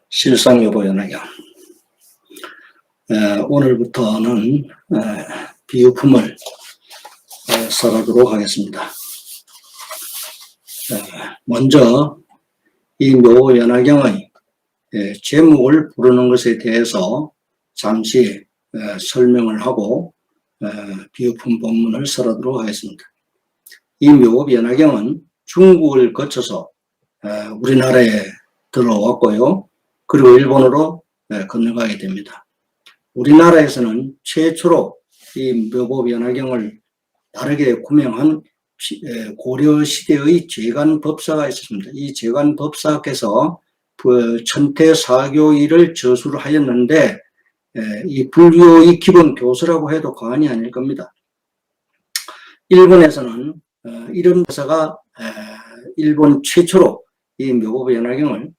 실상여보연화경. 오늘부터는 비유품을 설하도록 하겠습니다. 먼저 이 묘연화경의 제목을 부르는 것에 대해서 잠시 설명을 하고 비유품 본문을 설하도록 하겠습니다. 이 묘연화경은 중국을 거쳐서 우리나라에 들어왔고요. 그리고 일본으로 건너가게 됩니다. 우리나라에서는 최초로 이 묘법연화경을 다르게 구명한 고려시대의 재관법사가 있었습니다. 이 재관법사께서 천태사교일을 저수를 하였는데 이 불교의 기본 교수라고 해도 과언이 아닐 겁니다. 일본에서는 이런 법사가 일본 최초로 이 묘법연화경을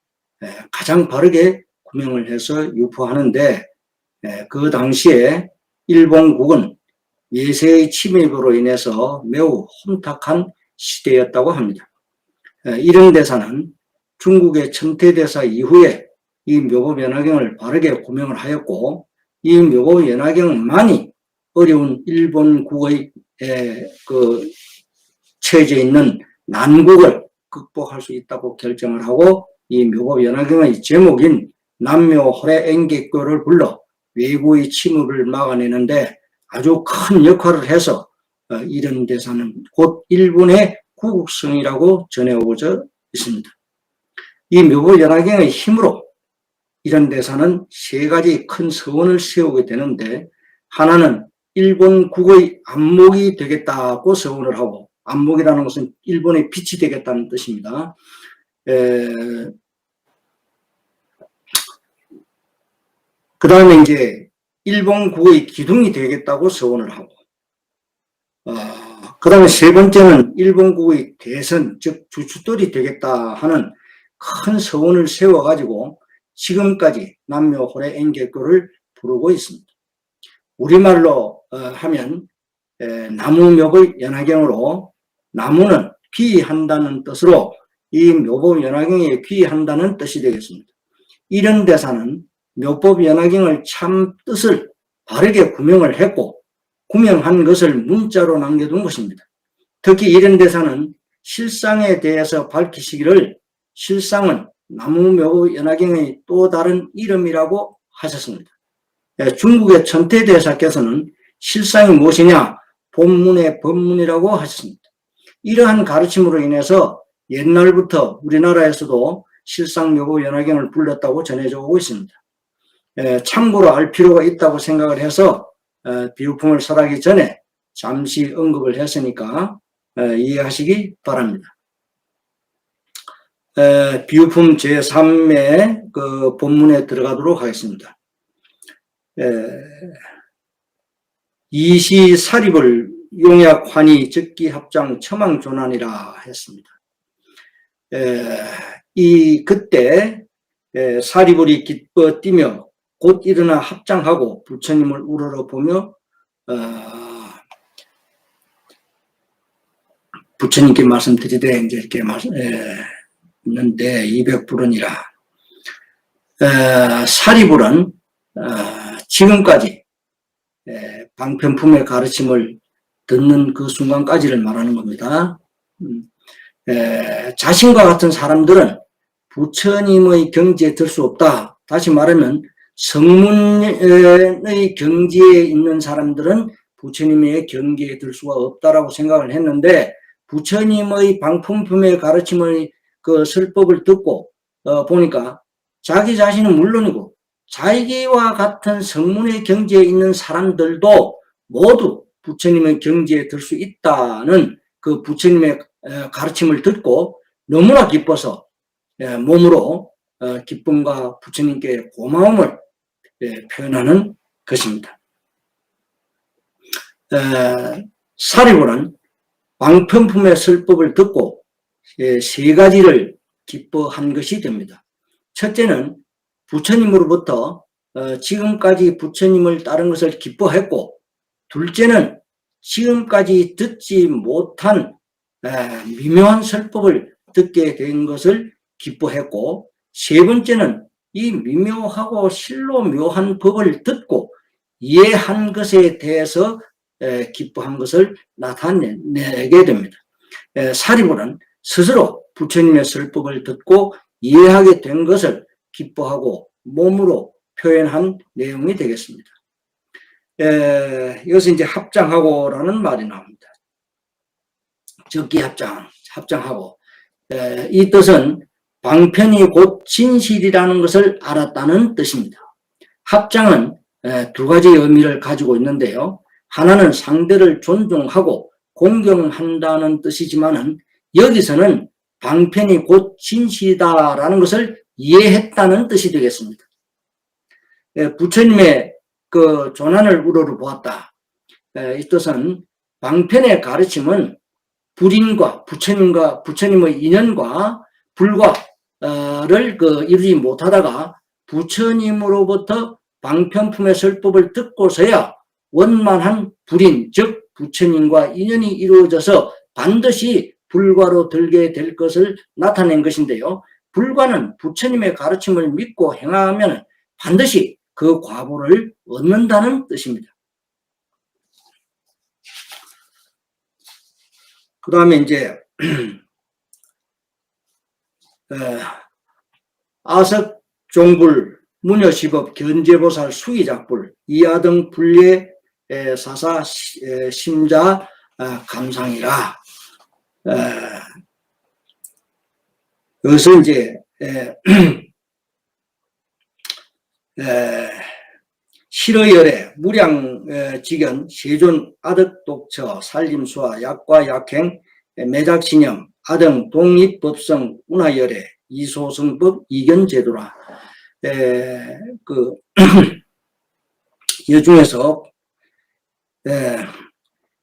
가장 바르게 구명을 해서 유포하는데 그 당시에 일본국은 외세의 침입으로 인해서 매우 혼탁한 시대였다고 합니다. 이런 대사는 중국의 천태대사 이후에 이 묘법연화경을 바르게 구명을 하였고 이 묘법연화경만이 어려운 일본국의 그 처해져 있는 난국을 극복할 수 있다고 결정을 하고 이 묘법연화경의 제목인 남묘호래앵개교를 불러 외부의 침입을 막아내는데 아주 큰 역할을 해서 이런 대사는 곧 일본의 구국성이라고 전해오고져 있습니다. 이 묘법연화경의 힘으로 이런 대사는 세 가지 큰 서원을 세우게 되는데, 하나는 일본국의 안목이 되겠다고 서원을 하고, 안목이라는 것은 일본의 빛이 되겠다는 뜻입니다. 그 다음에 이제 일본국의 기둥이 되겠다고 서원을 하고, 그 다음에 세 번째는 일본국의 대선, 즉 주춧돌이 되겠다 하는 큰 서원을 세워가지고 지금까지 남묘호래앵개교를 부르고 있습니다. 우리말로 하면 나무묘의 연화경으로, 나무는 귀한다는 뜻으로 이 묘법연화경에 귀한다는 뜻이 되겠습니다. 이런 대사는 묘법연화경을 참 뜻을 바르게 구명을 했고 구명한 것을 문자로 남겨둔 것입니다. 특히 이런 대사는 실상에 대해서 밝히시기를 실상은 나무묘법연화경의 또 다른 이름이라고 하셨습니다. 중국의 천태대사께서는 실상이 무엇이냐? 본문의 법문이라고 하셨습니다. 이러한 가르침으로 인해서 옛날부터 우리나라에서도 실상묘법연화경을 불렀다고 전해져 오고 있습니다. 참고로 알 필요가 있다고 생각을 해서 비유품을 설하기 전에 잠시 언급을 했으니까 이해하시기 바랍니다. 비유품 제3의 그 본문에 들어가도록 하겠습니다. 이시사립을 용약환희 적기합장 처망조난이라 했습니다. 그때 사리불이 기뻐 뛰며 곧 일어나 합장하고 부처님을 우러러 보며 부처님께 말씀드리되 이제 이렇게 있는데 200불은이라. 사리불은 지금까지 방편품의 가르침을 듣는 그 순간까지를 말하는 겁니다. 자신과 같은 사람들은 부처님의 경지에 들 수 없다. 다시 말하면 성문의 경지에 있는 사람들은 부처님의 경지에 들 수가 없다라고 생각을 했는데, 부처님의 방품품의 가르침의 그 설법을 듣고 보니까 자기 자신은 물론이고 자기와 같은 성문의 경지에 있는 사람들도 모두 부처님의 경지에 들 수 있다는 그 부처님의 가르침을 듣고 너무나 기뻐서 몸으로 기쁨과 부처님께 고마움을 표현하는 것입니다. 사리불은 방편품의 설법을 듣고 세 가지를 기뻐한 것이 됩니다. 첫째는 부처님으로부터 지금까지 부처님을 따른 것을 기뻐했고, 둘째는 지금까지 듣지 못한 미묘한 설법을 듣게 된 것을 기뻐했고, 세 번째는 이 미묘하고 실로 묘한 법을 듣고 이해한 것에 대해서 기뻐한 것을 나타내게 됩니다. 사리불은 스스로 부처님의 설법을 듣고 이해하게 된 것을 기뻐하고 몸으로 표현한 내용이 되겠습니다. 여기서 이제 합장하고라는 말이 나옵니다. 적기 합장하고. 이 뜻은 방편이 곧 진실이라는 것을 알았다는 뜻입니다. 합장은 두 가지 의미를 가지고 있는데요. 하나는 상대를 존중하고 공경한다는 뜻이지만은 여기서는 방편이 곧 진실이다라는 것을 이해했다는 뜻이 되겠습니다. 부처님의 그 조난을 우러러 보았다. 이 뜻은 방편의 가르침은 불인과 부처님의 인연과 불과를 이루지 못하다가 부처님으로부터 방편품의 설법을 듣고서야 원만한 불인, 즉 부처님과 인연이 이루어져서 반드시 불과로 들게 될 것을 나타낸 것인데요. 불과는 부처님의 가르침을 믿고 행하면 반드시 그 과보를 얻는다는 뜻입니다. 그 다음에 이제 아석종불, 무녀시법, 견제보살, 수기작불, 이하등 불례 사사 심자 감상이라. 여기서 이제 실어열애, 무량직연, 세존, 아득독처, 살림수화, 약과 약행, 매작신념, 아등, 독립법성, 운하열애, 이소성법, 이견제도라. 이 중에서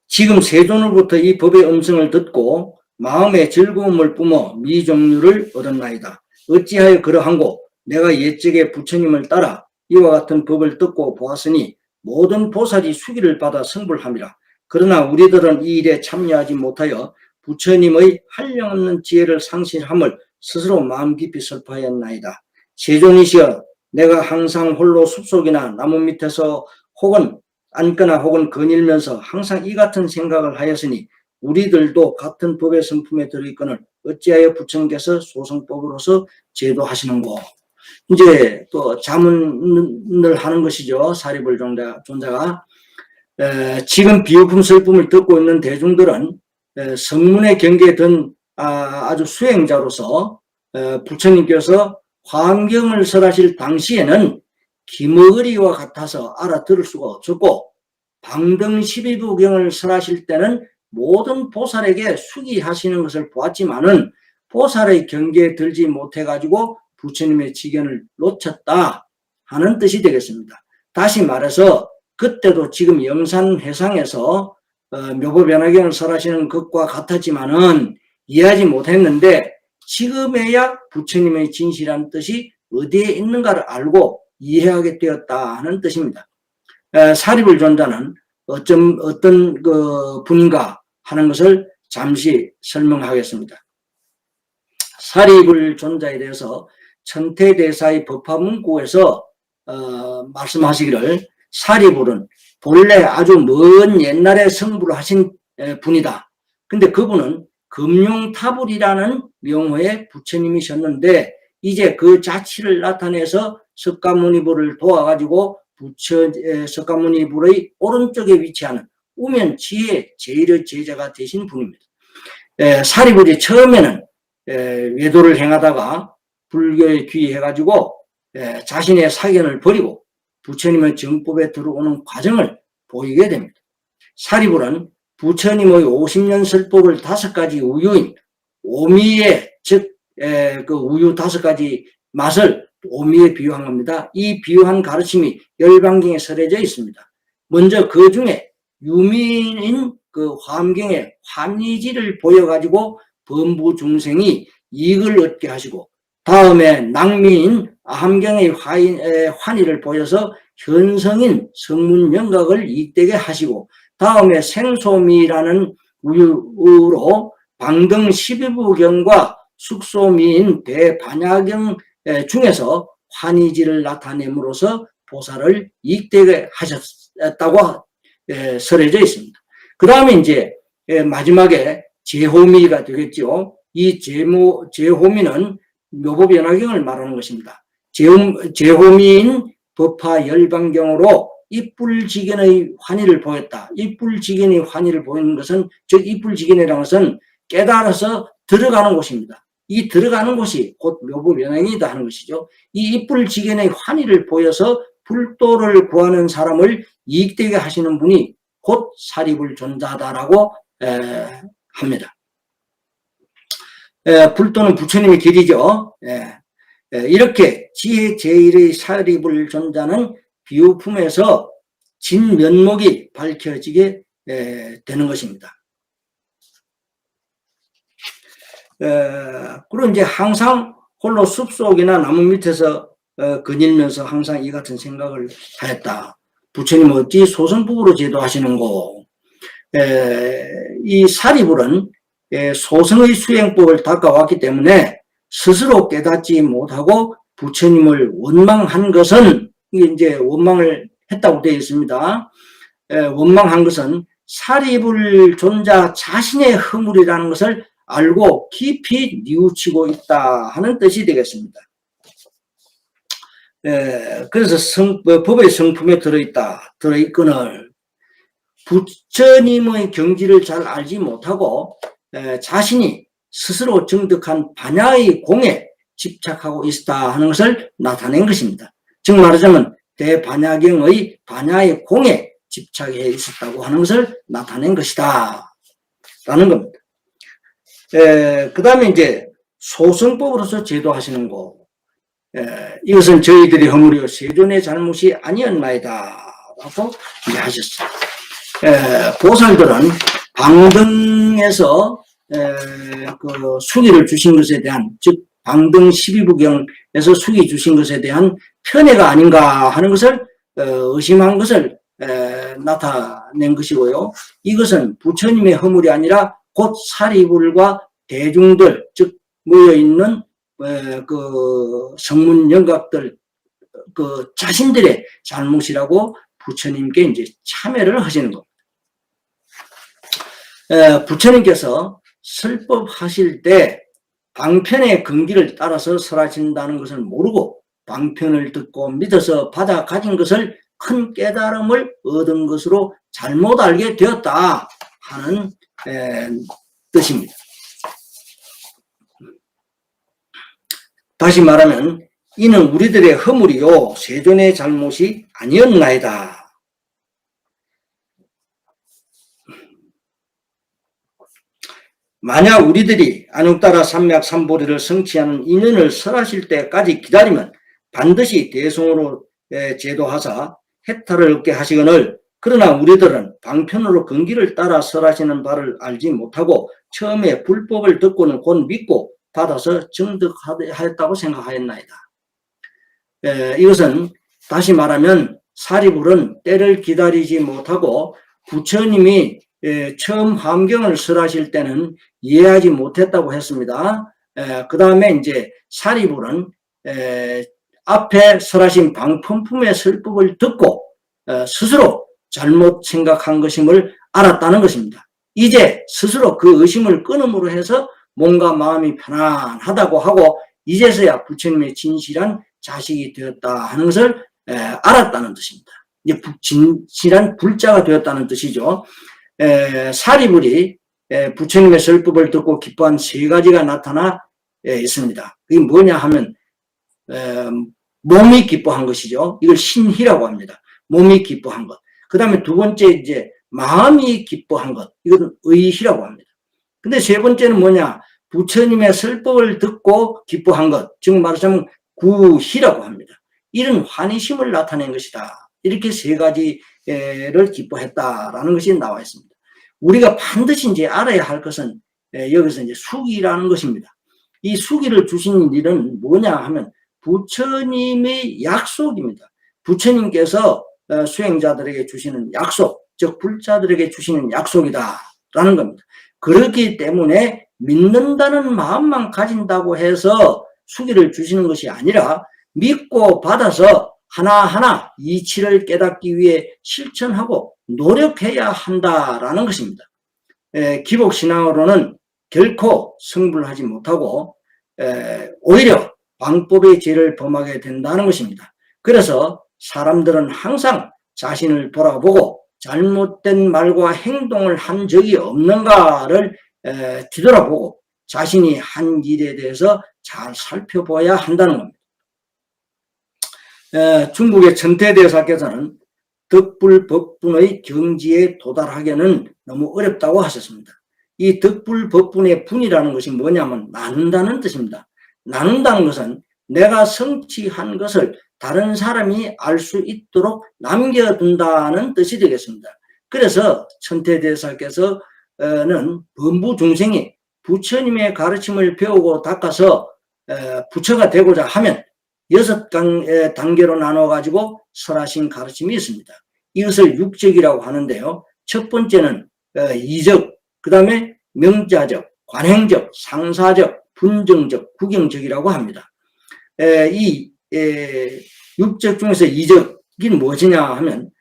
지금 세존으로부터 이 법의 음성을 듣고 마음의 즐거움을 뿜어 미종류를 얻었나이다. 어찌하여 그러한고 내가 옛적에 부처님을 따라 이와 같은 법을 듣고 보았으니 모든 보살이 수기를 받아 성불함이라. 그러나 우리들은 이 일에 참여하지 못하여 부처님의 한량없는 지혜를 상실함을 스스로 마음 깊이 설파하였나이다. 세존이시여, 내가 항상 홀로 숲속이나 나무 밑에서 혹은 앉거나 혹은 거닐면서 항상 이 같은 생각을 하였으니 우리들도 같은 법의 성품에 들어있거늘 어찌하여 부처님께서 소성법으로서 제도하시는고. 이제 또 자문을 하는 것이죠. 사리불 존자가. 지금 비유품 설품을 듣고 있는 대중들은 성문의 경계에 든 아주 수행자로서 부처님께서 화엄경을 설하실 당시에는 기머거리와 같아서 알아들을 수가 없었고, 방등 12부경을 설하실 때는 모든 보살에게 수기하시는 것을 보았지만은 보살의 경계에 들지 못해가지고 부처님의 지견을 놓쳤다 하는 뜻이 되겠습니다. 다시 말해서 그때도 지금 영산회상에서 묘보변화경을 설하시는 것과 같았지만은 이해하지 못했는데 지금에야 부처님의 진실한 뜻이 어디에 있는가를 알고 이해하게 되었다 하는 뜻입니다. 사리불 존자는 어떤 분인가 하는 것을 잠시 설명하겠습니다. 사리불 존자에 대해서 천태대사의 법화문구에서 말씀하시기를 사리불은 본래 아주 먼 옛날에 성불을 하신 분이다. 근데 그분은 금용타불이라는 명호의 부처님이셨는데 이제 그 자취를 나타내서 석가모니불을 도와가지고 석가모니불의 오른쪽에 위치하는 우면지의 제1의 제자가 되신 분입니다. 사리불이 처음에는 외도를 행하다가 불교에 귀의해가지고 자신의 사견을 버리고 부처님의 정법에 들어오는 과정을 보이게 됩니다. 사리불은 부처님의 50년 설법을 5가지 우유인 오미의 즉 그 우유 5가지 맛을 오미에 비유한 겁니다. 이 비유한 가르침이 열반경에 설해져 있습니다. 먼저 그 중에 유미인 그 화엄경의 환희지를 보여가지고 범부 중생이 이익을 얻게 하시고, 다음에 낭미인 함경의 환희를 보여서 현성인 성문 영각을 이익되게 하시고, 다음에 생소미라는 우유로 방등 12부경과 숙소미인 대반야경 중에서 환희지를 나타냄으로써 보살을 이익되게 하셨다고 설해져 있습니다. 그 다음에 이제 마지막에 제호미가 되겠죠. 이 제호미는 묘법연화경을 말하는 것입니다. 제호미인 법화 열반경으로 이뿔지견의 환희를 보였다. 이뿔지견의 환희를 보이는 것은, 즉 이뿔지견이라는 것은 깨달아서 들어가는 곳입니다. 이 들어가는 곳이 곧 묘법연화경이다 하는 것이죠. 이 이뿔지견의 환희를 보여서 불도를 구하는 사람을 이익되게 하시는 분이 곧 사리불 존자다라고 합니다. 불도는 부처님의 길이죠. 이렇게 지혜 제일의 사리불 존자는 비유품에서 진면목이 밝혀지게 되는 것입니다. 그리고 이제 항상 홀로 숲속이나 나무 밑에서 거닐면서 항상 이 같은 생각을 하였다. 부처님은 어찌 소승법으로 제도하시는고. 이 사리불은 소승의 수행법을 닦아왔기 때문에 스스로 깨닫지 못하고 부처님을 원망한 것은, 이게 이제 원망을 했다고 되어 있습니다. 원망한 것은 사리불 존자 자신의 허물이라는 것을 알고 깊이 뉘우치고 있다 하는 뜻이 되겠습니다. 그래서 법의 성품에 들어있거늘 부처님의 경지를 잘 알지 못하고 자신이 스스로 정득한 반야의 공에 집착하고 있다 하는 것을 나타낸 것입니다. 즉 말하자면 대반야경의 반야의 공에 집착해 있었다고 하는 것을 나타낸 것이다 라는 겁니다. 그 다음에 이제 소승법으로서 제도하시는 거, 이것은 저희들의 허물이요 세존의 잘못이 아니었나이다 라고 하셨어요. 보살들은 방등에서 그 수기를 주신 것에 대한, 즉 방등 12부경에서 수기 주신 것에 대한 편애가 아닌가 하는 것을 의심한 것을 나타낸 것이고요. 이것은 부처님의 허물이 아니라 곧 사리불과 대중들, 즉 모여있는 그 성문 영각들 그 자신들의 잘못이라고 부처님께 이제 참회를 하시는 겁니다. 부처님께서 설법하실 때 방편의 근기를 따라서 설하신다는 것을 모르고 방편을 듣고 믿어서 받아 가진 것을 큰 깨달음을 얻은 것으로 잘못 알게 되었다 하는 뜻입니다. 다시 말하면 이는 우리들의 허물이요 세존의 잘못이 아니었나이다. 만약 우리들이 안욕따라 삼약 삼보리를 성취하는 인연을 설하실 때까지 기다리면 반드시 대송으로 제도하사 해탈을 얻게 하시거늘, 그러나 우리들은 방편으로 근기를 따라 설하시는 바를 알지 못하고 처음에 불법을 듣고는 곧 믿고 받아서 정득하였다고 생각하였나이다. 이것은 다시 말하면 사리불은 때를 기다리지 못하고 부처님이 처음 함경을 설하실 때는 이해하지 못했다고 했습니다. 그 다음에 이제 사리불은 앞에 설하신 방품품의 설법을 듣고 스스로 잘못 생각한 것임을 알았다는 것입니다. 이제 스스로 그 의심을 끊음으로 해서 몸과 마음이 편안하다고 하고 이제서야 부처님의 진실한 자식이 되었다 하는 것을 알았다는 뜻입니다. 이제 진실한 불자가 되었다는 뜻이죠. 사리불이 부처님의 설법을 듣고 기뻐한 세 가지가 나타나 있습니다. 그게 뭐냐 하면 몸이 기뻐한 것이죠. 이걸 신희라고 합니다. 몸이 기뻐한 것. 그 다음에 두 번째 이제 마음이 기뻐한 것. 이것은 의희라고 합니다. 근데 세 번째는 뭐냐? 부처님의 설법을 듣고 기뻐한 것. 즉 말하자면 구희라고 합니다. 이런 환희심을 나타낸 것이다. 이렇게 세 가지를 기뻐했다라는 것이 나와 있습니다. 우리가 반드시 이제 알아야 할 것은 여기서 이제 수기라는 것입니다. 이 수기를 주신 일은 뭐냐 하면 부처님의 약속입니다. 부처님께서 수행자들에게 주시는 약속, 즉 불자들에게 주시는 약속이다라는 겁니다. 그렇기 때문에 믿는다는 마음만 가진다고 해서 수기를 주시는 것이 아니라 믿고 받아서 하나하나 이치를 깨닫기 위해 실천하고 노력해야 한다라는 것입니다. 기복신앙으로는 결코 승부를 하지 못하고 오히려 방법의 죄를 범하게 된다는 것입니다. 그래서 사람들은 항상 자신을 돌아보고 잘못된 말과 행동을 한 적이 없는가를 뒤돌아보고 자신이 한 일에 대해서 잘 살펴봐야 한다는 겁니다. 중국의 천태대사께서는 덕불법분의 경지에 도달하기는 너무 어렵다고 하셨습니다. 이 덕불법분의 분이라는 것이 뭐냐면 나눈다는 뜻입니다. 나눈다는 것은 내가 성취한 것을 다른 사람이 알 수 있도록 남겨둔다는 뜻이 되겠습니다. 그래서 천태대사께서는 범부 중생이 부처님의 가르침을 배우고 닦아서 부처가 되고자 하면 6단계로 나눠가지고 설하신 가르침이 있습니다. 이것을 육적이라고 하는데요. 첫 번째는 이적, 그 다음에 명자적, 관행적, 상사적, 분정적, 구경적이라고 합니다. 이 육적 중에서 이적이 무엇이냐 하면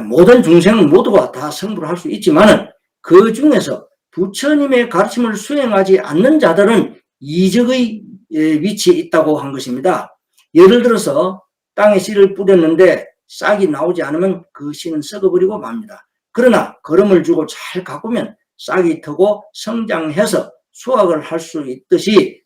모든 중생은 모두가 다 성불을 할 수 있지만 그 중에서 부처님의 가르침을 수행하지 않는 자들은 이적의 위치에 있다고 한 것입니다. 예를 들어서 땅에 씨를 뿌렸는데 싹이 나오지 않으면 그 씨는 썩어버리고 맙니다. 그러나 거름을 주고 잘 가꾸면 싹이 트고 성장해서 수확을 할 수 있듯이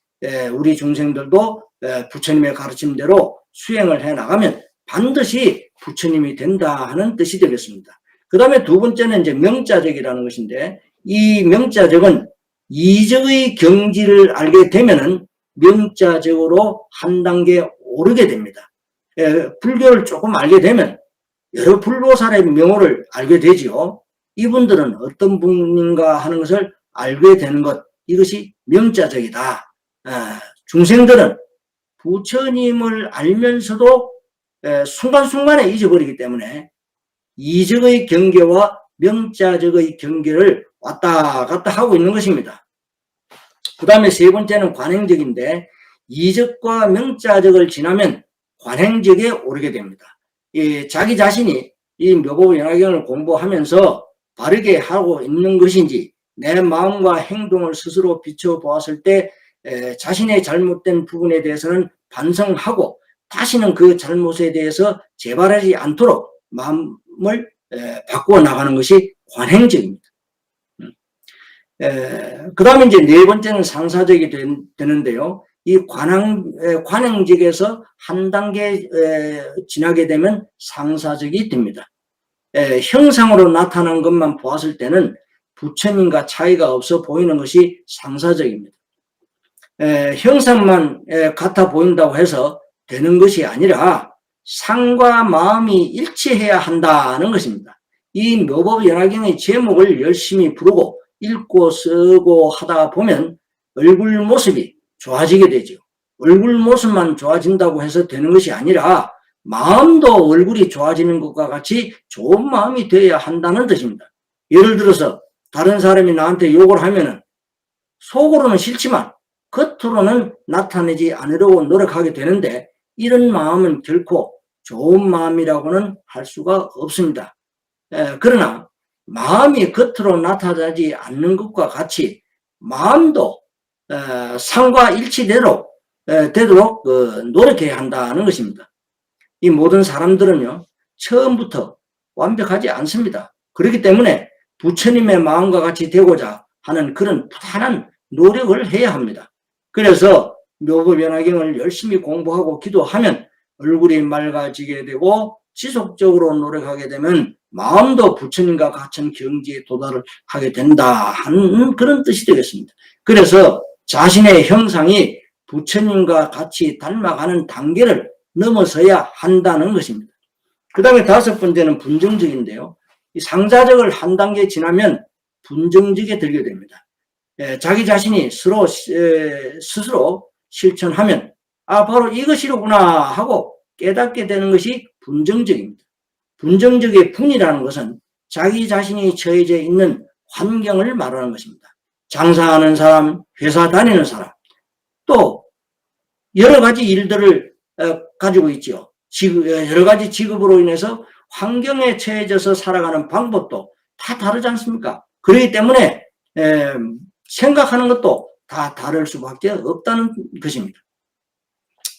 우리 중생들도 부처님의 가르침대로 수행을 해나가면 반드시 부처님이 된다 하는 뜻이 되겠습니다. 그 다음에 두 번째는 이제 명자적이라는 것인데 이 명자적은 이적의 경지를 알게 되면은 명자적으로 한 단계 오르게 됩니다. 불교를 조금 알게 되면 여러 불보살의 명호를 알게 되지요. 이분들은 어떤 분인가 하는 것을 알게 되는 것, 이것이 명자적이다. 중생들은 부처님을 알면서도 순간순간에 잊어버리기 때문에 이적의 경계와 명자적의 경계를 왔다 갔다 하고 있는 것입니다. 그 다음에 세 번째는 관행적인데 이적과 명자적을 지나면 관행적에 오르게 됩니다. 자기 자신이 이 묘법연화경을 공부하면서 바르게 하고 있는 것인지 내 마음과 행동을 스스로 비춰보았을 때 자신의 잘못된 부분에 대해서는 반성하고 다시는 그 잘못에 대해서 재발하지 않도록 마음을 바꾸어 나가는 것이 관행적입니다. 그 다음에 이제 네 번째는 상사적이 되는데요. 이 관행적에서 한 단계 지나게 되면 상사적이 됩니다. 형상으로 나타난 것만 보았을 때는 부처님과 차이가 없어 보이는 것이 상사적입니다. 형상만 같아 보인다고 해서 되는 것이 아니라 상과 마음이 일치해야 한다는 것입니다. 이 묘법연화경의 제목을 열심히 부르고 읽고 쓰고 하다 보면 얼굴 모습이 좋아지게 되죠. 얼굴 모습만 좋아진다고 해서 되는 것이 아니라 마음도 얼굴이 좋아지는 것과 같이 좋은 마음이 되어야 한다는 뜻입니다. 예를 들어서 다른 사람이 나한테 욕을 하면은 속으로는 싫지만 겉으로는 나타내지 않으려고 노력하게 되는데 이런 마음은 결코 좋은 마음이라고는 할 수가 없습니다. 그러나 마음이 겉으로 나타나지 않는 것과 같이 마음도 상과 일치되도록 노력해야 한다는 것입니다. 이 모든 사람들은요 처음부터 완벽하지 않습니다. 그렇기 때문에 부처님의 마음과 같이 되고자 하는 그런 부단한 노력을 해야 합니다. 그래서 묘법연화경을 열심히 공부하고 기도하면 얼굴이 맑아지게 되고 지속적으로 노력하게 되면 마음도 부처님과 같은 경지에 도달을 하게 된다 하는 그런 뜻이 되겠습니다. 그래서 자신의 형상이 부처님과 같이 닮아가는 단계를 넘어서야 한다는 것입니다. 그 다음에 다섯 번째는 분정적인데요. 이 상자적을 한 단계 지나면 분정적에 들게 됩니다. 자기 자신이 스스로 실천하면 바로 이것이로구나 하고 깨닫게 되는 것이 분정적입니다. 분정적의 분이라는 것은 자기 자신이 처해져 있는 환경을 말하는 것입니다. 장사하는 사람, 회사 다니는 사람, 또 여러 가지 일들을 가지고 있죠. 여러 가지 직업으로 인해서 환경에 처해져서 살아가는 방법도 다 다르지 않습니까? 그렇기 때문에 생각하는 것도 다 다를 수밖에 없다는 것입니다.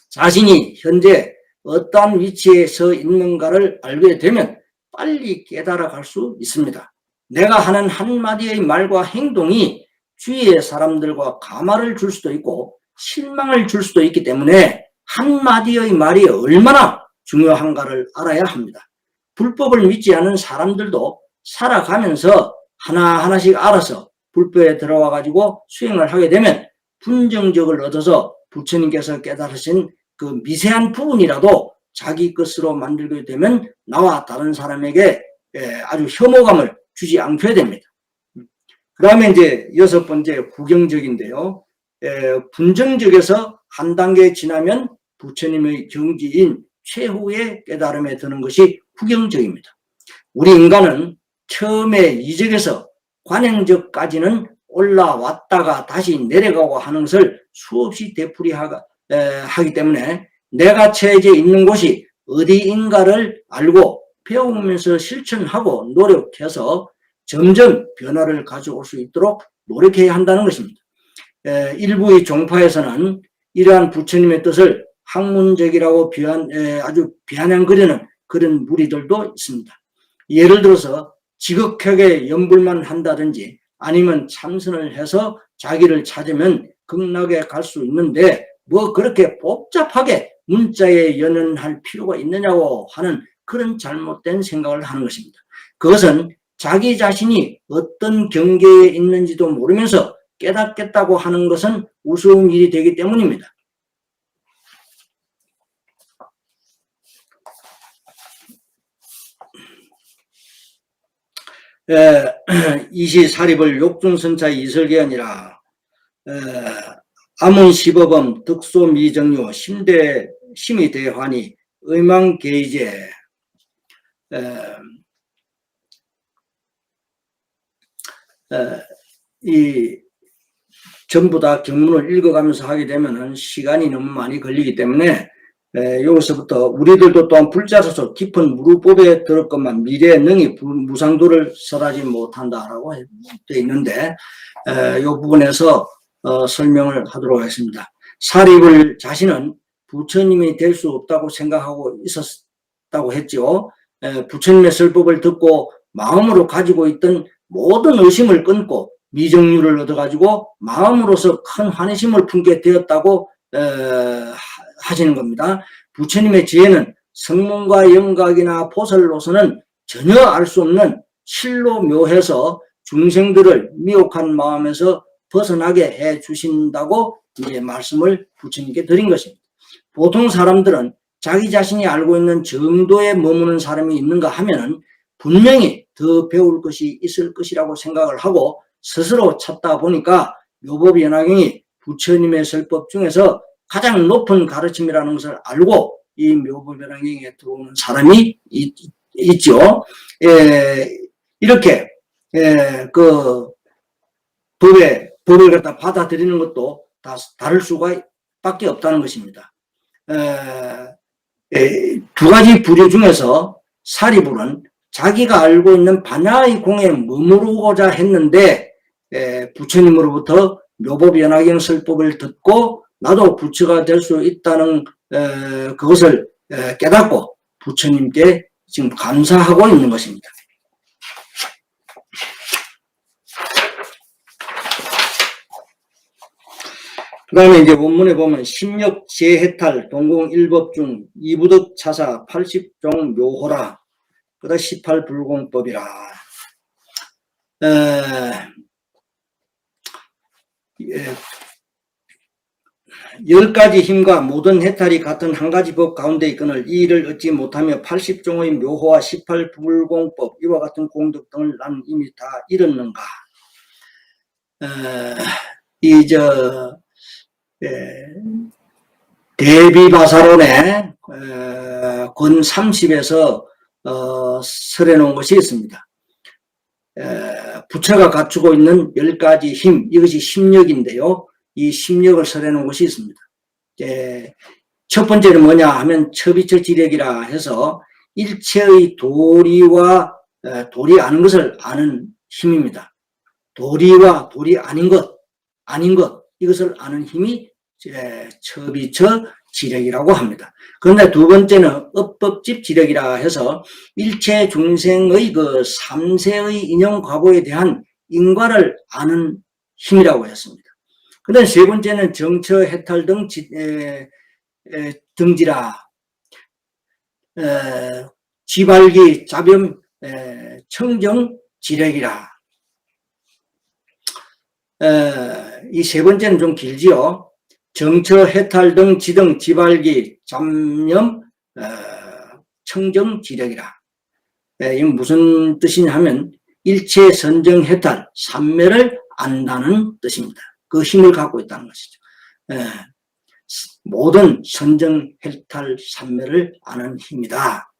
자신이 현재 어떠한 위치에 서 있는가를 알게 되면 빨리 깨달아 갈 수 있습니다. 내가 하는 한마디의 말과 행동이 주위의 사람들과 가마를 줄 수도 있고 실망을 줄 수도 있기 때문에 한마디의 말이 얼마나 중요한가를 알아야 합니다. 불법을 믿지 않은 사람들도 살아가면서 하나하나씩 알아서 불법에 들어와 가지고 수행을 하게 되면 분정적을 얻어서 부처님께서 깨달으신 그 미세한 부분이라도 자기 것으로 만들게 되면 나와 다른 사람에게 아주 혐오감을 주지 않게 됩니다. 그 다음에 이제 6번째 구경적인데요. 분정적에서 한 단계 지나면 부처님의 경지인 최후의 깨달음에 드는 것이 구경적입니다. 우리 인간은 처음에 이적에서 관행적까지는 올라왔다가 다시 내려가고 하는 것을 수없이 되풀이하기 때문에 내가 처해져 있는 곳이 어디인가를 알고 배우면서 실천하고 노력해서 점점 변화를 가져올 수 있도록 노력해야 한다는 것입니다. 일부의 종파에서는 이러한 부처님의 뜻을 학문적이라고 아주 비아냥거리는 그런 무리들도 있습니다. 예를 들어서 지극하게 염불만 한다든지 아니면 참선을 해서 자기를 찾으면 극락에 갈 수 있는데 뭐 그렇게 복잡하게 문자에 연연할 필요가 있느냐고 하는 그런 잘못된 생각을 하는 것입니다. 그것은 자기 자신이 어떤 경계에 있는지도 모르면서 깨닫겠다고 하는 것은 우스운 일이 되기 때문입니다. 24리벌 욕중선차 이설계언이라 암문시법엄 득소미정료 심의대환이 의망계의제 이 전부 다 경문을 읽어가면서 하게 되면은 시간이 너무 많이 걸리기 때문에 여기서부터 우리들도 또한 불자로서 깊은 무루법에 들었건만 미래의 능히 무상도를 설하지 못한다라고 되어 있는데 이 부분에서 설명을 하도록 하겠습니다. 사립을 자신은 부처님이 될 수 없다고 생각하고 있었다고 했죠. 부처님의 설법을 듣고 마음으로 가지고 있던 모든 의심을 끊고 미정유를 얻어가지고 마음으로서 큰 환희심을 품게 되었다고 하시는 겁니다. 부처님의 지혜는 성문과 영각이나 보살로서는 전혀 알 수 없는 실로 묘해서 중생들을 미혹한 마음에서 벗어나게 해 주신다고 이제 말씀을 부처님께 드린 것입니다. 보통 사람들은 자기 자신이 알고 있는 정도에 머무는 사람이 있는가 하면은 분명히 더 배울 것이 있을 것이라고 생각을 하고 스스로 찾다 보니까 묘법연화경이 부처님의 설법 중에서 가장 높은 가르침이라는 것을 알고 이 묘법연화경에 들어오는 사람이 있죠. 이렇게 그 법을 갖다 받아들이는 것도 다 다를 수가 밖에 없다는 것입니다. 두 가지 부류 중에서 사리불은 자기가 알고 있는 반야의 공에 머무르고자 했는데 부처님으로부터 묘법연화경 설법을 듣고 나도 부처가 될 수 있다는 그것을 깨닫고 부처님께 지금 감사하고 있는 것입니다. 그 다음에 이제 원문에 보면 심력 재해탈 동공일법 중 이부득 차사 80종 묘호라 그다 18불공법이라 10가지 힘과 모든 해탈이 같은 한 가지 법 가운데 있거늘 이 일을 얻지 못하며 80종의 묘호와 18불공법 이와 같은 공덕 등을 난 이미 다 잃었는가. 대비바사론에 권 30에서 설해 놓은 것이 있습니다. 부처가 갖추고 있는 10가지 힘, 이것이 심력인데요. 이 심력을 설해 놓은 것이 있습니다. 첫 번째는 뭐냐 하면 처비처 지력이라 해서 일체의 도리와 도리 아는 것을 아는 힘입니다. 도리와 도리 아닌 것 이것을 아는 힘이 처비처 지력이라고 합니다. 그런데 두 번째는 업법집 지력이라 해서 일체 중생의 그 삼세의 인연과보에 대한 인과를 아는 힘이라고 했습니다. 그런데 세 번째는 정처, 해탈 등 등지라 지발기, 자변, 청정, 지력이라. 이 세 번째는 좀 길지요. 정처, 해탈 등 지등, 지발기, 잡념, 청정, 지력이라. 이건 무슨 뜻이냐 하면 일체 선정, 해탈, 삼매를 안다는 뜻입니다. 그 힘을 갖고 있다는 것이죠. 모든 선정, 해탈, 삼매를 아는 힘이다.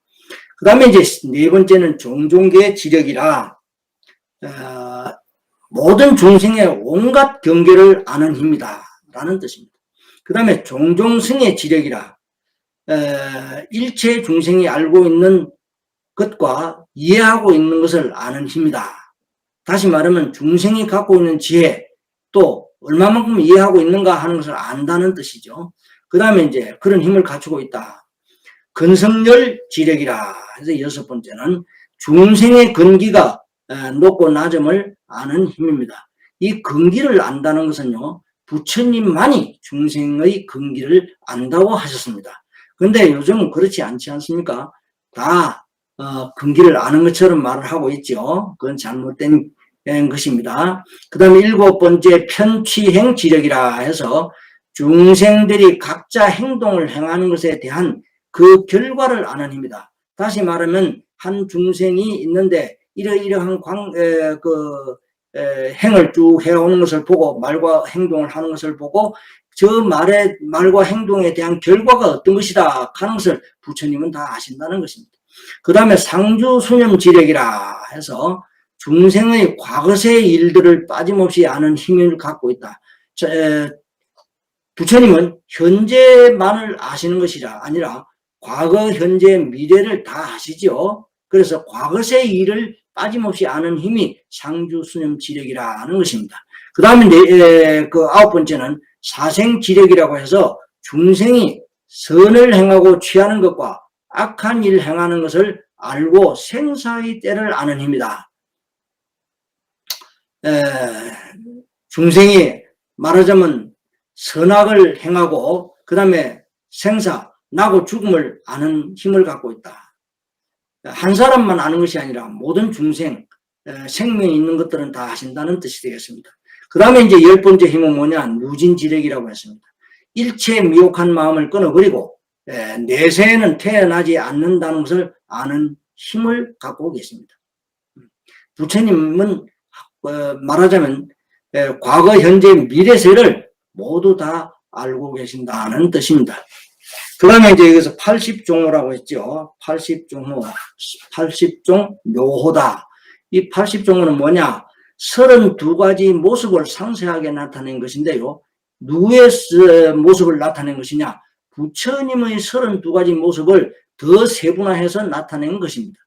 그 다음에 이제 네 번째는 종종계 지력이라. 모든 중생의 온갖 경계를 아는 힘이다 라는 뜻입니다. 그 다음에 종종승의 지력이라. 일체 중생이 알고 있는 것과 이해하고 있는 것을 아는 힘이다. 다시 말하면 중생이 갖고 있는 지혜 또 얼마만큼 이해하고 있는가 하는 것을 안다는 뜻이죠. 그 다음에 이제 그런 힘을 갖추고 있다. 근성열 지력이라 해서 여섯 번째는 중생의 근기가 높고 낮음을 아는 힘입니다. 이 근기를 안다는 것은요, 부처님만이 중생의 근기를 안다고 하셨습니다. 그런데 요즘은 그렇지 않지 않습니까? 다 근기를 아는 것처럼 말을 하고 있죠. 그건 잘못된 것입니다. 그 다음에 일곱 번째 편취행 지력이라 해서 중생들이 각자 행동을 행하는 것에 대한 그 결과를 아는 힘이다. 다시 말하면 한 중생이 있는데 이러이러한 행을 쭉 해오는 것을 보고 말과 행동을 하는 것을 보고 저 말과 행동에 대한 결과가 어떤 것이다 하는 것을 부처님은 다 아신다는 것입니다. 그 다음에 상주수념 지력이라 해서 중생의 과거의 일들을 빠짐없이 아는 힘을 갖고 있다. 부처님은 현재만을 아시는 것이 아니라 과거, 현재, 미래를 다 아시죠. 그래서 과거의 일을 빠짐없이 아는 힘이 상주수념 지력이라는 것입니다. 그 다음에 그 아홉 번째는 사생지력이라고 해서 중생이 선을 행하고 취하는 것과 악한 일을 행하는 것을 알고 생사의 때를 아는 힘이다. 중생이 말하자면 선악을 행하고 그 다음에 생사, 나고 죽음을 아는 힘을 갖고 있다. 한 사람만 아는 것이 아니라 모든 중생, 생명이 있는 것들은 다 아신다는 뜻이 되겠습니다. 그 다음에 이제 열 번째 힘은 뭐냐? 누진지력이라고 했습니다. 일체 미혹한 마음을 끊어버리고 내세에는 태어나지 않는다는 것을 아는 힘을 갖고 계십니다. 부처님은 말하자면 과거, 현재, 미래세를 모두 다 알고 계신다는 뜻입니다. 그 다음에 이제 여기서 80종호라고 했죠. 80종호, 80종 묘호다. 이 80종호는 뭐냐? 32가지 모습을 상세하게 나타낸 것인데요. 누구의 모습을 나타낸 것이냐? 부처님의 32가지 모습을 더 세분화해서 나타낸 것입니다.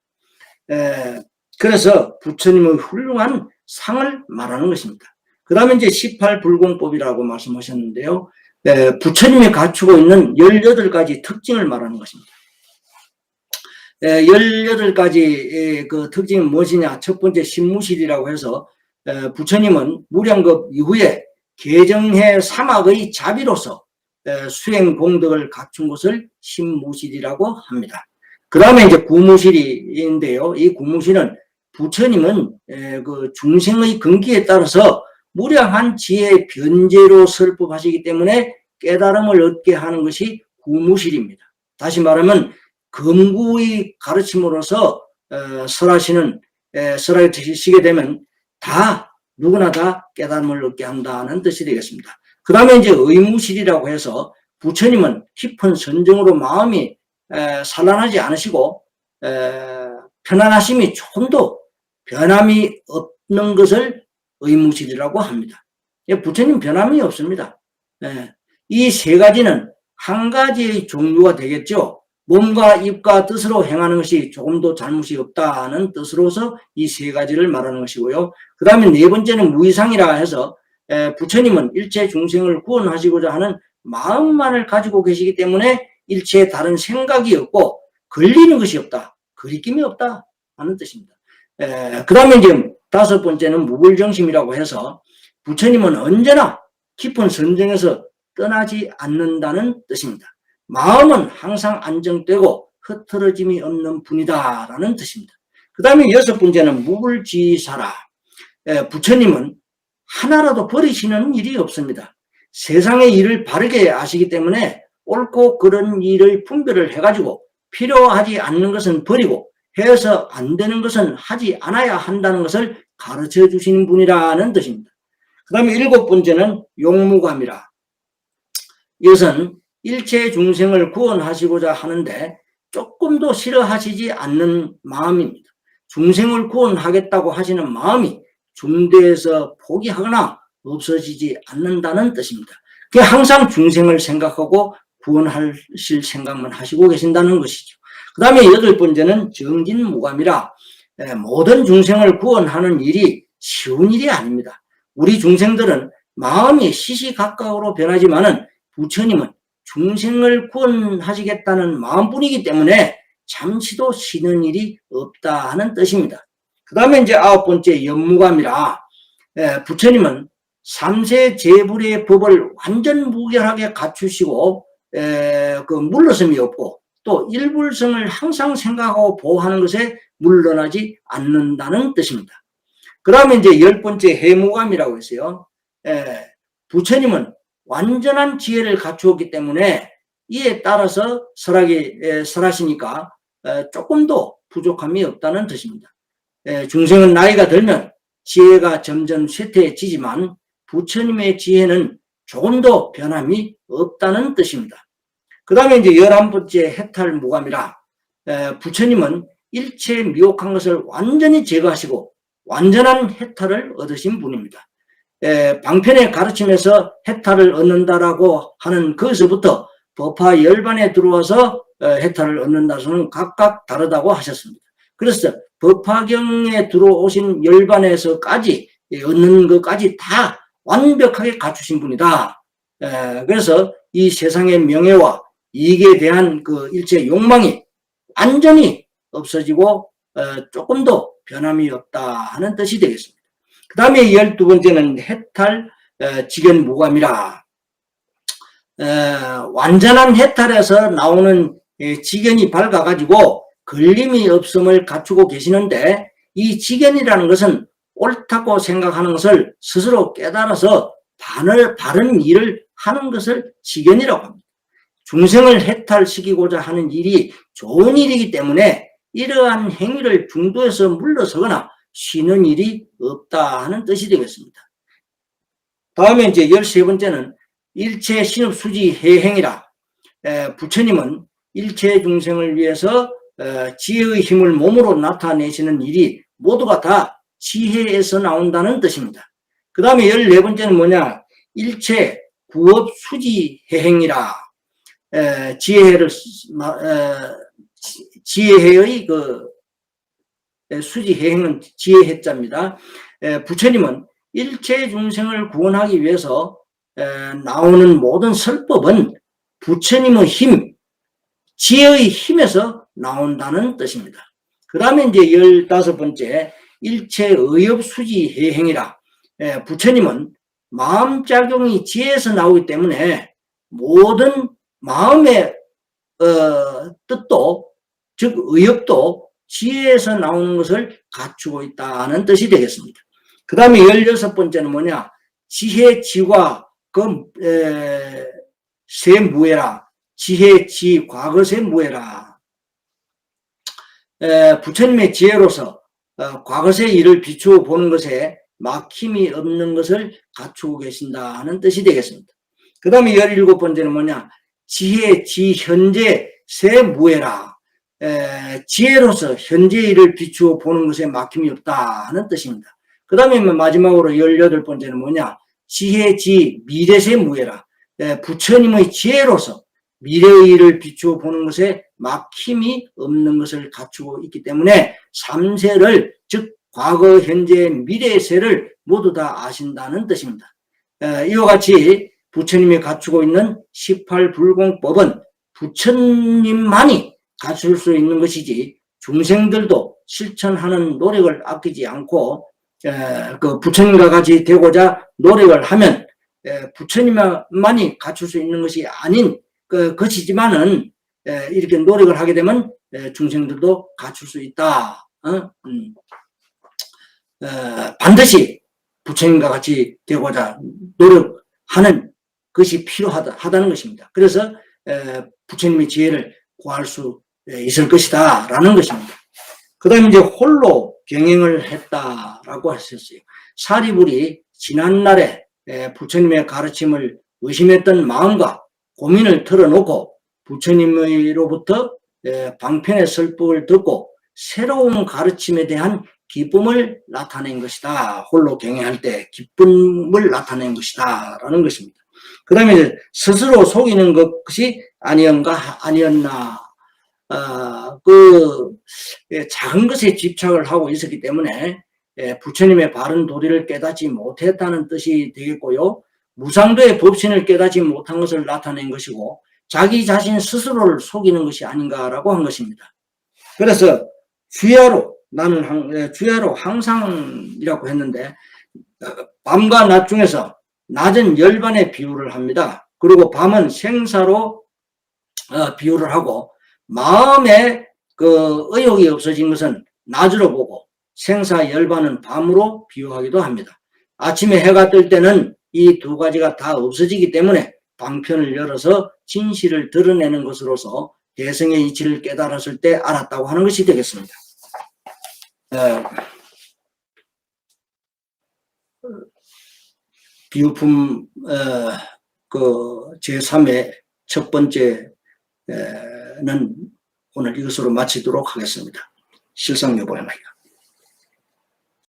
그래서 부처님의 훌륭한 상을 말하는 것입니다. 그 다음에 이제 18불공법이라고 말씀하셨는데요. 부처님이 갖추고 있는 18가지 특징을 말하는 것입니다. 18가지 그 특징이 무엇이냐? 첫 번째 신무실이라고 해서 부처님은 무량겁 이후에 개정해 사막의 자비로서 수행 공덕을 갖춘 것을 신무실이라고 합니다. 그 다음에 이제 구무실인데요. 이 구무실은 부처님은 그 중생의 근기에 따라서 무량한 지혜의 변제로 설법하시기 때문에 깨달음을 얻게 하는 것이 구무실입니다. 다시 말하면 금구의 가르침으로서 설하시게 되면 다 누구나 다 깨달음을 얻게 한다는 뜻이 되겠습니다. 그 다음에 이제 의무실이라고 해서 부처님은 깊은 선정으로 마음이 산란하지 않으시고 편안하심이 조금도 변함이 없는 것을 의무실이라고 합니다. 부처님 변함이 없습니다. 이 세 가지는 한 가지의 종류가 되겠죠. 몸과 입과 뜻으로 행하는 것이 조금도 잘못이 없다는 뜻으로서 이 세 가지를 말하는 것이고요. 그 다음에 네 번째는 무이상이라 해서 부처님은 일체 중생을 구원하시고자 하는 마음만을 가지고 계시기 때문에 일체의 다른 생각이 없고 걸리는 것이 없다. 거리낌이 없다 하는 뜻입니다. 그 다음에 이제 다섯 번째는 무불정심이라고 해서 부처님은 언제나 깊은 선정에서 떠나지 않는다는 뜻입니다. 마음은 항상 안정되고 흐트러짐이 없는 분이다라는 뜻입니다. 그 다음에 여섯 번째는 무불지사라. 부처님은 하나라도 버리시는 일이 없습니다. 세상의 일을 바르게 아시기 때문에 옳고 그른 일의 분별을 해가지고 필요하지 않는 것은 버리고 해서 안 되는 것은 하지 않아야 한다는 것을 가르쳐 주시는 분이라는 뜻입니다. 그 다음에 일곱 번째는 용무감이라. 이것은 일체 중생을 구원하시고자 하는데 조금도 싫어하시지 않는 마음입니다. 중생을 구원하겠다고 하시는 마음이 중대에서 포기하거나 없어지지 않는다는 뜻입니다. 그게 항상 중생을 생각하고 구원하실 생각만 하시고 계신다는 것이죠. 그 다음에 여덟 번째는 정진무감이라. 모든 중생을 구원하는 일이 쉬운 일이 아닙니다. 우리 중생들은 마음이 시시각각으로 변하지만은 부처님은 중생을 구원하시겠다는 마음뿐이기 때문에 잠시도 쉬는 일이 없다 하는 뜻입니다. 그 다음에 이제 아홉 번째 연무감이라. 부처님은 삼세 제불의 법을 완전 무결하게 갖추시고 그 물러섬이 없고 또 일불성을 항상 생각하고 보호하는 것에 물러나지 않는다는 뜻입니다. 그 다음에 이제 열 번째 해무감이라고 했어요. 부처님은 완전한 지혜를 갖추었기 때문에 이에 따라서 설하시니까 조금도 부족함이 없다는 뜻입니다. 중생은 나이가 들면 지혜가 점점 쇠퇴해지지만 부처님의 지혜는 조금도 변함이 없다는 뜻입니다. 그 다음에 이제 11번째 해탈무감이라. 부처님은 일체 미혹한 것을 완전히 제거하시고 완전한 해탈을 얻으신 분입니다. 방편의 가르침에서 해탈을 얻는다라고 하는 것에서부터 법화 열반에 들어와서 해탈을 얻는다서는 각각 다르다고 하셨습니다. 그래서 법화경에 들어오신 열반에서까지 얻는 것까지 다 완벽하게 갖추신 분이다. 그래서 이 세상의 명예와 이익에 대한 그 일체 욕망이 완전히 없어지고 조금도 변함이 없다 하는 뜻이 되겠습니다. 그 다음에 12번째는 해탈 직연무감이라. 완전한 해탈에서 나오는 직연이 밝아가지고 걸림이 없음을 갖추고 계시는데 이 직연이라는 것은 옳다고 생각하는 것을 스스로 깨달아서 바른 일을 하는 것을 직연이라고 합니다. 중생을 해탈시키고자 하는 일이 좋은 일이기 때문에 이러한 행위를 중도에서 물러서거나 쉬는 일이 없다 하는 뜻이 되겠습니다. 다음에 이제 13번째는 일체 신업수지 해행이라. 부처님은 일체 중생을 위해서 지혜의 힘을 몸으로 나타내시는 일이 모두가 다 지혜에서 나온다는 뜻입니다. 그 다음에 14번째는 뭐냐? 일체 구업수지 해행이라. 지혜의 그 수지해행은 지혜해자입니다. 부처님은 일체 중생을 구원하기 위해서 나오는 모든 설법은 부처님의 힘, 지혜의 힘에서 나온다는 뜻입니다. 그 다음에 이제 15번째 일체 의업수지해행이라. 부처님은 마음작용이 지혜에서 나오기 때문에 모든 마음의 뜻도 즉 의업도 지혜에서 나오는 것을 갖추고 있다는 뜻이 되겠습니다. 그 다음에 16번째는 뭐냐? 지혜, 지과 세무해라. 지혜, 지, 과거세 무해라. 부처님의 지혜로서 과거세 일을 비추어 보는 것에 막힘이 없는 것을 갖추고 계신다는 뜻이 되겠습니다. 그 다음에 17번째는 뭐냐? 지혜, 지현재, 세무해라. 지혜로서 현재의 일을 비추어 보는 것에 막힘이 없다 하는 뜻입니다. 그 다음에 마지막으로 18번째는 뭐냐? 지혜, 지, 미래세 무해라. 부처님의 지혜로서 미래의 일을 비추어 보는 것에 막힘이 없는 것을 갖추고 있기 때문에 3세를, 즉 과거, 현재, 미래의 세를 모두 다 아신다는 뜻입니다. 이와 같이 부처님이 갖추고 있는 18불공법은 부처님만이 갖출 수 있는 것이지 중생들도 실천하는 노력을 아끼지 않고 그 부처님과 같이 되고자 노력을 하면 부처님만이 갖출 수 있는 것이 아닌 것이지만은 이렇게 노력을 하게 되면 중생들도 갖출 수 있다. 반드시 부처님과 같이 되고자 노력하는 것이 필요하다는 것입니다. 그래서 부처님의 지혜를 구할 수 있을 것이다 라는 것입니다. 그 다음에 이제 홀로 경행을 했다라고 하셨어요. 사리불이 지난날에 부처님의 가르침을 의심했던 마음과 고민을 털어놓고 부처님으로부터 방편의 설법을 듣고 새로운 가르침에 대한 기쁨을 나타낸 것이다. 홀로 경행할 때 기쁨을 나타낸 것이다 라는 것입니다. 그 다음에 스스로 속이는 것이 아니었나. 작은 것에 집착을 하고 있었기 때문에 부처님의 바른 도리를 깨닫지 못했다는 뜻이 되겠고요. 무상도의 법신을 깨닫지 못한 것을 나타낸 것이고 자기 자신 스스로를 속이는 것이 아닌가라고 한 것입니다. 그래서 나는 주야로 항상이라고 했는데 밤과 낮 중에서 낮은 열반의 비유를 합니다. 그리고 밤은 생사로 비유를 하고 마음에 그 의욕이 없어진 것은 낮으로 보고 생사 열반은 밤으로 비유하기도 합니다. 아침에 해가 뜰 때는 이 두 가지가 다 없어지기 때문에 방편을 열어서 진실을 드러내는 것으로서 대성의 이치를 깨달았을 때 알았다고 하는 것이 되겠습니다. 비유품 제3의 첫 번째는 오늘 이것으로 마치도록 하겠습니다. 실상여보입니다.